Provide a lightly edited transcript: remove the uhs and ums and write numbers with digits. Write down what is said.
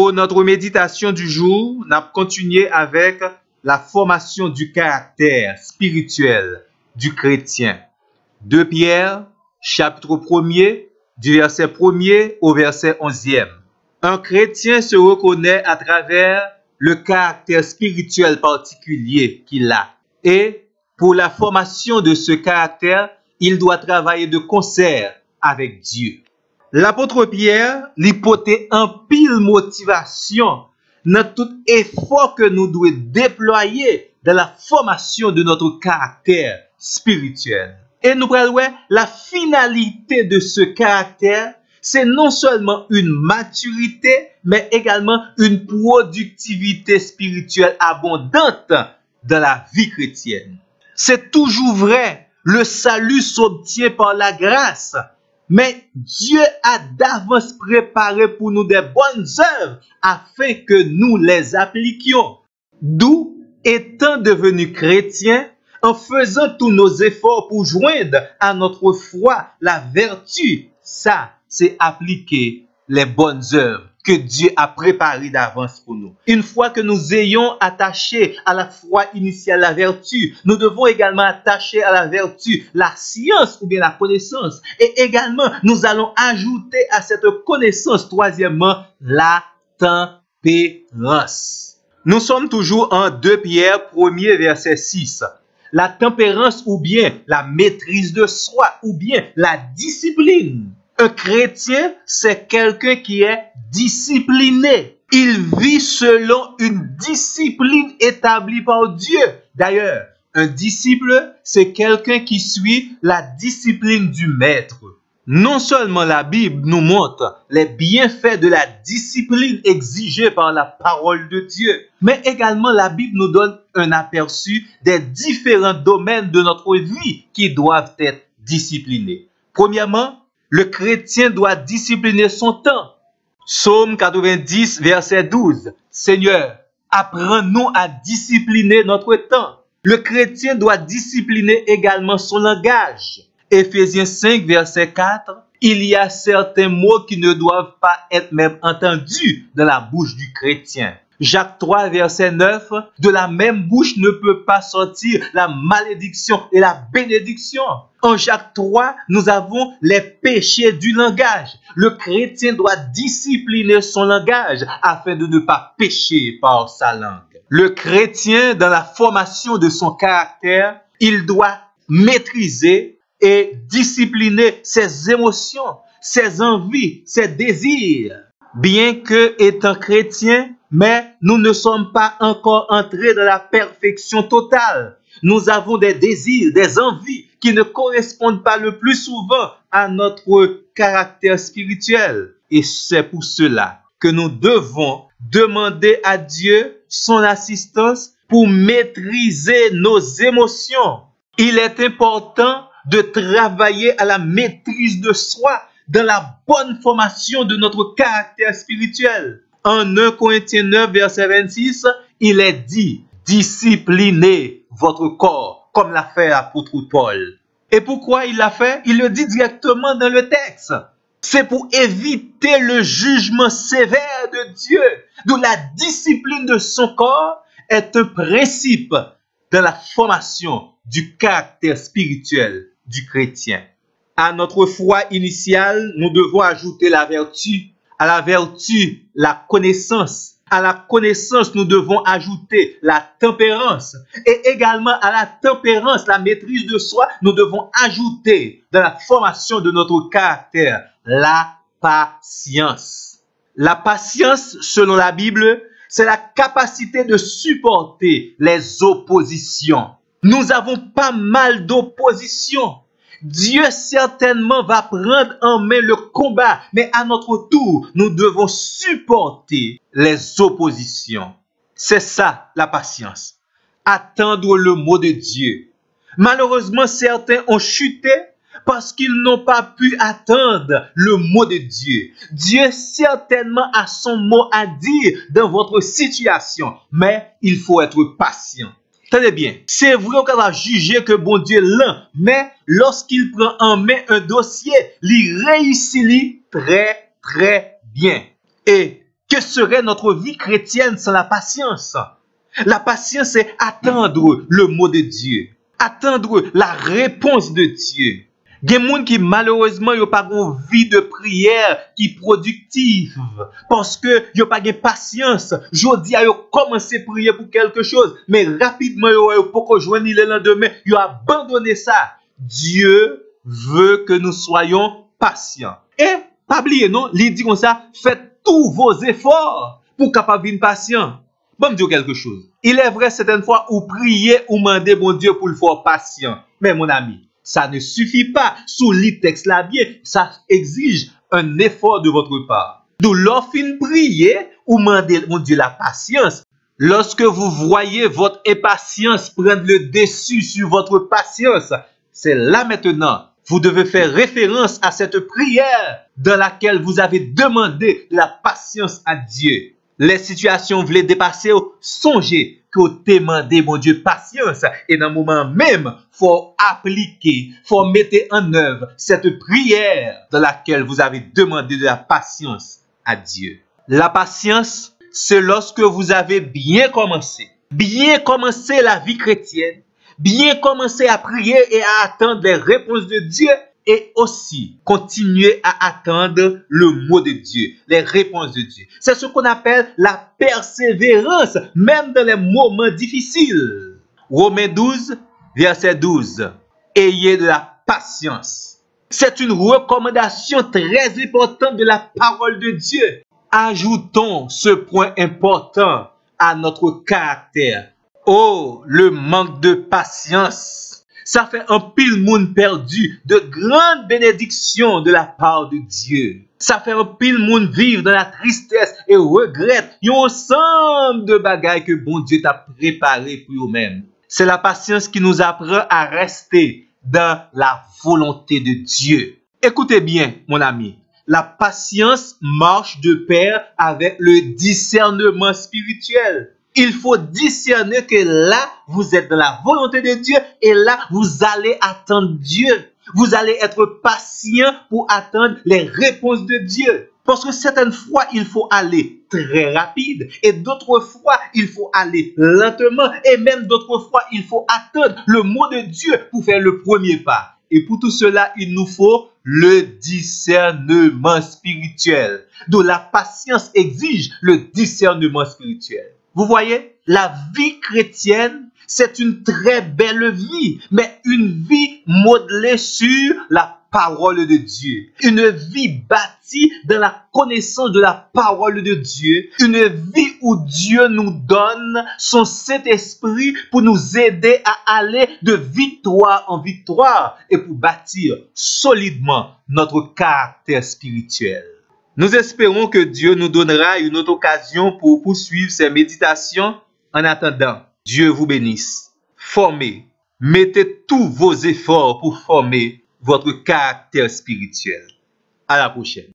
Pour notre méditation du jour, nous avons continué avec la formation du caractère spirituel du chrétien. 2 Pierre, chapitre 1er, du verset 1er au verset 11e. Un chrétien se reconnaît à travers le caractère spirituel particulier qu'il a. Et pour la formation de ce caractère, il doit travailler de concert avec Dieu. L'apôtre Pierre lui portait en pile motivation dans tout effort que nous devons déployer dans la formation de notre caractère spirituel. Et nous prenons la finalité de ce caractère, c'est non seulement une maturité, mais également une productivité spirituelle abondante dans la vie chrétienne. C'est toujours vrai, le salut s'obtient par la grâce. Mais Dieu a d'avance préparé pour nous des bonnes œuvres afin que nous les appliquions. D'où, étant devenus chrétiens, en faisant tous nos efforts pour joindre à notre foi la vertu, ça, c'est appliquer les bonnes œuvres que Dieu a préparées d'avance pour nous. Une fois que nous ayons attaché à la foi initiale la vertu, nous devons également attacher à la vertu la science ou bien la connaissance. Et également, nous allons ajouter à cette connaissance, troisièmement, la tempérance. Nous sommes toujours en 2 Pierre 1er verset 6. La tempérance ou bien la maîtrise de soi ou bien la discipline. Un chrétien, c'est quelqu'un qui est discipliné. Il vit selon une discipline établie par Dieu. D'ailleurs, un disciple, c'est quelqu'un qui suit la discipline du maître. Non seulement la Bible nous montre les bienfaits de la discipline exigée par la parole de Dieu, mais également la Bible nous donne un aperçu des différents domaines de notre vie qui doivent être disciplinés. Premièrement, le chrétien doit discipliner son temps. Psaume 90, verset 12. Seigneur, apprends-nous à discipliner notre temps. Le chrétien doit discipliner également son langage. Éphésiens 5, verset 4. Il y a certains mots qui ne doivent pas être même entendus dans la bouche du chrétien. Jacques 3, verset 9. De la même bouche ne peut pas sortir la malédiction et la bénédiction. En Jacques 3, nous avons les péchés du langage. Le chrétien doit discipliner son langage afin de ne pas pécher par sa langue. Le chrétien, dans la formation de son caractère, il doit maîtriser et discipliner ses émotions, ses envies, ses désirs. Bien que étant chrétien, mais nous ne sommes pas encore entrés dans la perfection totale. Nous avons des désirs, des envies qui ne correspondent pas le plus souvent à notre caractère spirituel. Et c'est pour cela que nous devons demander à Dieu son assistance pour maîtriser nos émotions. Il est important de travailler à la maîtrise de soi dans la bonne formation de notre caractère spirituel. En 1 Corinthiens 9, verset 26, il est dit, disciplinez votre corps, comme l'a fait l'apôtre Paul. Et pourquoi il l'a fait? Il le dit directement dans le texte. C'est pour éviter le jugement sévère de Dieu, d'où la discipline de son corps est un principe dans la formation du caractère spirituel du chrétien. À notre foi initiale, nous devons ajouter la vertu. À la vertu, la connaissance. À la connaissance, nous devons ajouter la tempérance. Et également à la tempérance, la maîtrise de soi, nous devons ajouter dans la formation de notre caractère la patience. La patience, selon la Bible, c'est la capacité de supporter les oppositions. Nous avons pas mal d'oppositions. Dieu certainement va prendre en main le combat, mais à notre tour, nous devons supporter les oppositions. C'est ça la patience. Attendre le mot de Dieu. Malheureusement, certains ont chuté parce qu'ils n'ont pas pu attendre le mot de Dieu. Dieu certainement a son mot à dire dans votre situation, mais il faut être patient. Tenez bien, c'est vrai qu'on va juger que bon Dieu l'a, mais lorsqu'il prend en main un dossier, il réussit très bien. Et Que serait notre vie chrétienne sans la patience? La patience, c'est attendre le mot de Dieu, attendre la réponse de Dieu. Il y a des gens qui malheureusement n'ont pas une vie de prière qui est productive parce que ils n'ont pas de patience. Jodi a commencé à prier pour quelque chose, mais rapidement ils n'ont pas joindre le lendemain, ils ont abandonné ça. Dieu veut que nous soyons patients. Et pas oublier non, il dit comme ça, faites tous vos efforts pour capable être patient. Bon, me dire quelque chose. Il est vrai certaines fois où prier ou demander bon Dieu pour le faire patient. Mais mon ami, ça ne suffit pas. Sous le texte là bien, ça exige un effort de votre part. Donc, lorsque vous priez ou demander mon Dieu la patience, lorsque vous voyez votre impatience prendre le dessus sur votre patience, c'est là maintenant, vous devez faire référence à cette prière dans laquelle vous avez demandé de la patience à Dieu. Les situations voulaient dépasser, songez que vous demandez, mon Dieu, patience. Et dans le moment même, faut appliquer, faut mettre en œuvre cette prière dans laquelle vous avez demandé de la patience à Dieu. La patience, c'est lorsque vous avez bien commencé la vie chrétienne, bien commencer à prier et à attendre les réponses de Dieu et aussi continuer à attendre le mot de Dieu, les réponses de Dieu. C'est ce qu'on appelle la persévérance, même dans les moments difficiles. Romains 12, verset 12. Ayez de la patience. C'est une recommandation très importante de la parole de Dieu. Ajoutons ce point important à notre caractère. Oh, le manque de patience. Ça fait un pile monde perdu de grandes bénédictions de la part de Dieu. Ça fait un pile monde vivre dans la tristesse et regrette un ensemble de bagailles que bon Dieu t'a préparé pour vous-même. C'est la patience qui nous apprend à rester dans la volonté de Dieu. Écoutez bien, mon ami. La patience marche de pair avec le discernement spirituel. Il faut discerner que là, vous êtes dans la volonté de Dieu et là, vous allez attendre Dieu. Vous allez être patient pour attendre les réponses de Dieu. Parce que certaines fois, il faut aller très rapide et d'autres fois, il faut aller lentement et même d'autres fois, il faut attendre le mot de Dieu pour faire le premier pas. Et pour tout cela, il nous faut le discernement spirituel. Donc la patience exige le discernement spirituel. Vous voyez, la vie chrétienne, c'est une très belle vie, mais une vie modelée sur la parole de Dieu. Une vie bâtie dans la connaissance de la parole de Dieu. Une vie où Dieu nous donne son Saint-Esprit pour nous aider à aller de victoire en victoire et pour bâtir solidement notre caractère spirituel. Nous espérons que Dieu nous donnera une autre occasion pour poursuivre ces méditations. En attendant, Dieu vous bénisse. Formez, mettez tous vos efforts pour former votre caractère spirituel. À la prochaine.